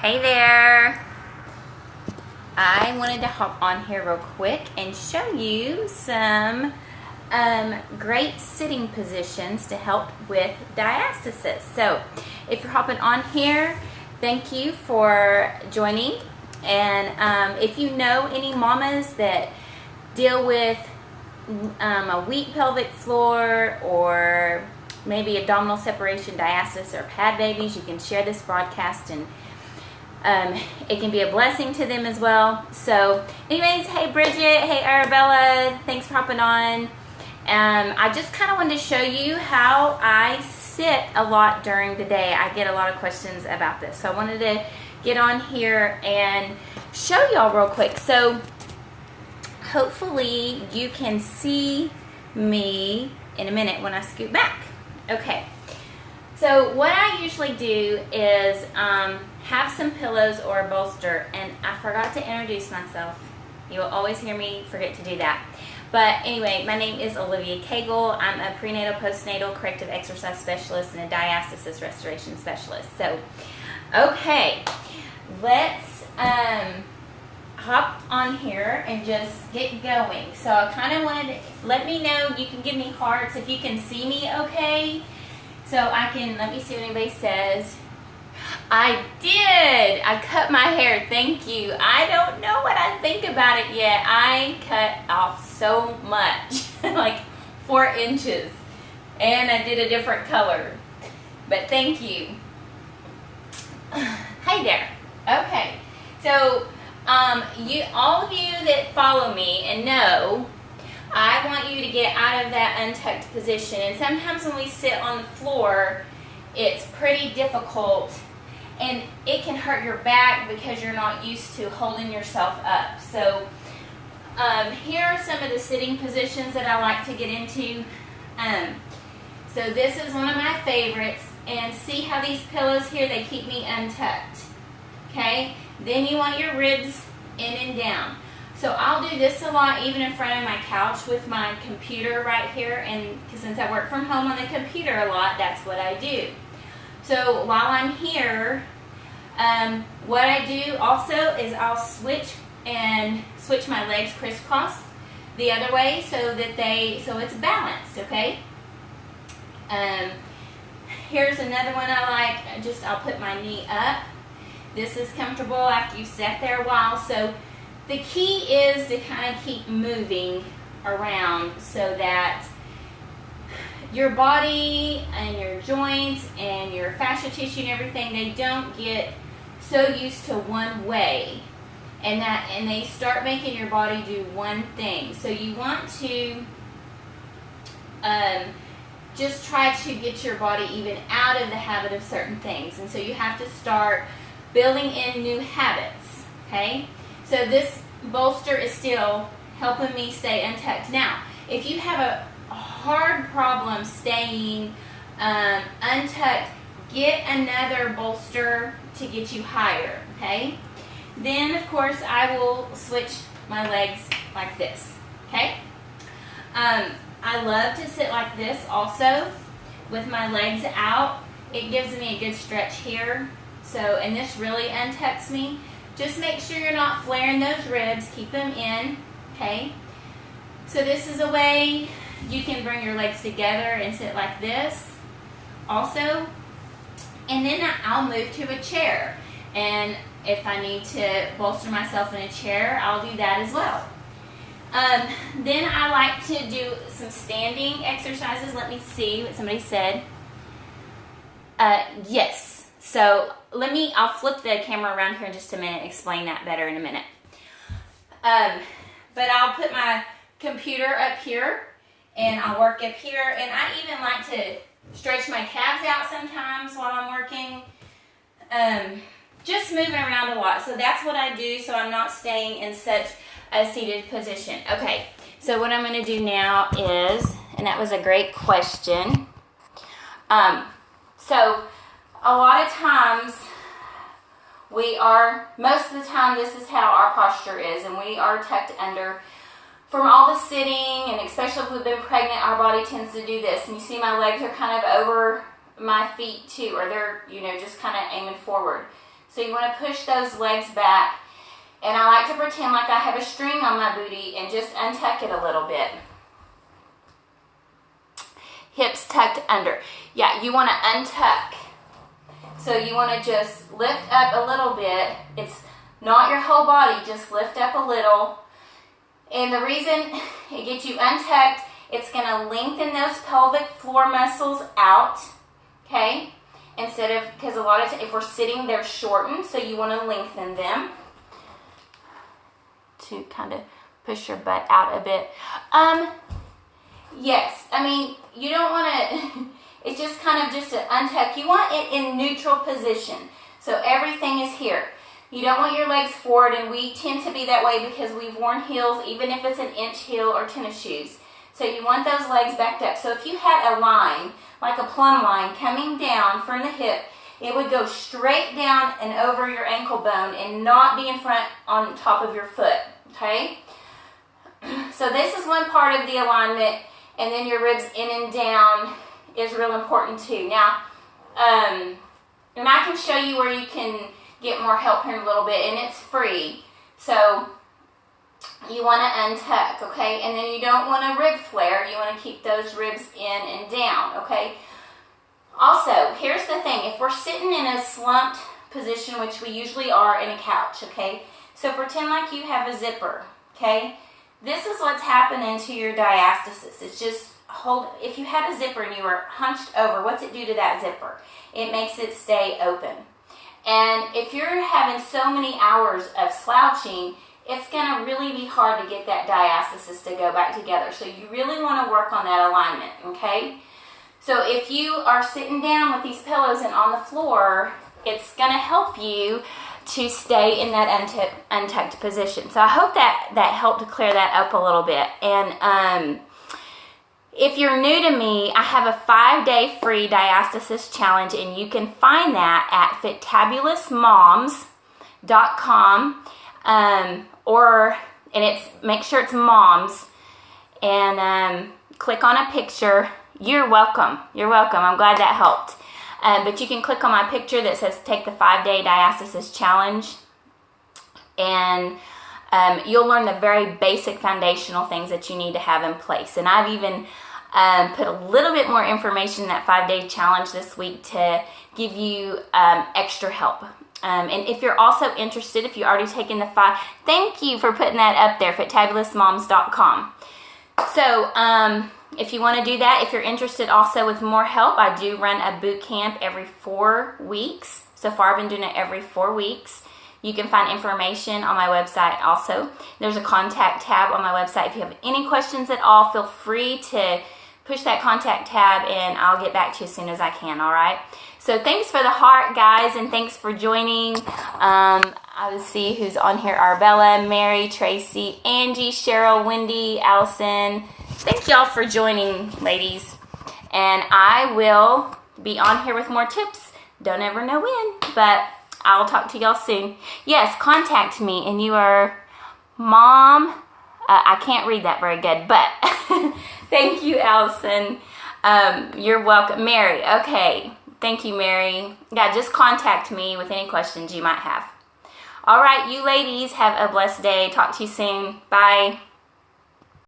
Hey there! I wanted to hop on here real quick and show you some great sitting positions to help with diastasis. So if you're hopping on here, thank you for joining. And if you know any mamas that deal with a weak pelvic floor or maybe abdominal separation, diastasis, or pad babies, you can share this broadcast and it can be a blessing to them as well. So anyways, hey Bridget, hey Arabella, thanks for hopping on. I just kind of wanted to show you how I sit a lot during the day. I get a lot of questions about this. So I wanted to get on here and show y'all real quick. So hopefully you can see me in a minute when I scoot back. Okay. So what I usually do is have some pillows or a bolster, and I forgot to introduce myself. You will always hear me forget to do that. But anyway, my name is Olivia Cagle. I'm a prenatal, postnatal, corrective exercise specialist and a diastasis restoration specialist. So, okay, let's hop on here and just get going. So I kind of wanted to let me know, you can give me hearts if you can see me okay. So I can, let me see what anybody says. I did. I cut my hair. Thank you. I don't know what I think about it yet. I cut off so much, like 4 inches. And I did a different color. But thank you. Hey there. Okay. So, all of you that follow me and know, I want you to get out of that untucked position. And sometimes when we sit on the floor, it's pretty difficult. And it can hurt your back because you're not used to holding yourself up. So here are some of the sitting positions that I like to get into. So this is one of my favorites. And see how these pillows here, they keep me untucked. Okay? Then you want your ribs in and down. So I'll do this a lot even in front of my couch with my computer right here. And since I work from home on the computer a lot, that's what I do. So while I'm here, what I do also is I'll switch my legs crisscross the other way so that it's balanced, okay? Here's another one I like. I'll put my knee up. This is comfortable after you've sat there a while. So the key is to kind of keep moving around so that your body and your joints and your fascia tissue and everything, they don't get so used to one way and they start making your body do one thing. So you want to just try to get your body even out of the habit of certain things. And so you have to start building in new habits, okay? So this bolster is still helping me stay untucked. Now, if you have a hard problem staying untucked, get another bolster to get you higher, okay? Then, of course, I will switch my legs like this, okay? I love to sit like this also with my legs out. It gives me a good stretch here. So, and this really untucks me. Just make sure you're not flaring those ribs. Keep them in, okay? So this is a way you can bring your legs together and sit like this also. And then I'll move to a chair. And if I need to bolster myself in a chair, I'll do that as well. Then I like to do some standing exercises. Let me see what somebody said. Yes. So I'll flip the camera around here in just a minute, explain that better in a minute. But I'll put my computer up here and I'll work up here, and I even like to stretch my calves out sometimes while I'm working. Just moving around a lot. So that's what I do, so I'm not staying in such a seated position. Okay, so what I'm going to do now is, and that was a great question. So a lot of times most of the time this is how our posture is, and we are tucked under from all the sitting, and especially if we've been pregnant, our body tends to do this. And you see my legs are kind of over my feet too, or they're, just kind of aiming forward. So you want to push those legs back. And I like to pretend like I have a string on my booty and just untuck it a little bit. Hips tucked under. Yeah, you want to untuck. So you want to just lift up a little bit. It's not your whole body, just lift up a little. And the reason it gets you untucked, it's going to lengthen those pelvic floor muscles out, okay? Instead of, because a lot of times, if we're sitting, they're shortened, so you want to lengthen them to kind of push your butt out a bit. Yes, I mean, you don't want to, it's just kind of just to untuck. You want it in neutral position, so everything is here. You don't want your legs forward, and we tend to be that way because we've worn heels, even if it's an inch heel or tennis shoes. So you want those legs backed up. So if you had a line, like a plumb line, coming down from the hip, it would go straight down and over your ankle bone and not be in front on top of your foot, okay? So this is one part of the alignment, and then your ribs in and down is real important too. Now, and I can show you where you can get more help here in a little bit, and it's free. So you want to untuck, okay? And then you don't want a rib flare. You want to keep those ribs in and down, okay? Also, here's the thing. If we're sitting in a slumped position, which we usually are in a couch, okay? So pretend like you have a zipper, okay? This is what's happening to your diastasis. It's just if you had a zipper and you were hunched over, what's it do to that zipper? It makes it stay open. And if you're having so many hours of slouching, it's going to really be hard to get that diastasis to go back together. So you really want to work on that alignment, okay? So if you are sitting down with these pillows and on the floor, it's going to help you to stay in that untucked position. So I hope that helped to clear that up a little bit. And if you're new to me, I have a 5-day free diastasis challenge, and you can find that at fitabulousmoms.com, and it's make sure it's moms, and click on a picture. You're welcome. You're welcome. I'm glad that helped. But you can click on my picture that says take the 5-day diastasis challenge, and you'll learn the very basic foundational things that you need to have in place. And I've even put a little bit more information in that 5-day challenge this week to give you extra help. And if you're also interested, if you've already taken the 5, thank you for putting that up there, fitabulousmoms.com. So if you want to do that, if you're interested also with more help, I do run a boot camp every 4 weeks. So far, I've been doing it every 4 weeks. You can find information on my website also. There's a contact tab on my website. If you have any questions at all, feel free to push that contact tab, and I'll get back to you as soon as I can, all right? So thanks for the heart, guys, and thanks for joining. I will see who's on here. Arbella, Mary, Tracy, Angie, Cheryl, Wendy, Allison. Thank y'all for joining, ladies. And I will be on here with more tips. Don't ever know when, but I'll talk to y'all soon. Yes, contact me, and you are Mom. I can't read that very good, but thank you, Allison. You're welcome. Mary, okay. Thank you, Mary. Yeah, just contact me with any questions you might have. All right, you ladies, have a blessed day. Talk to you soon. Bye.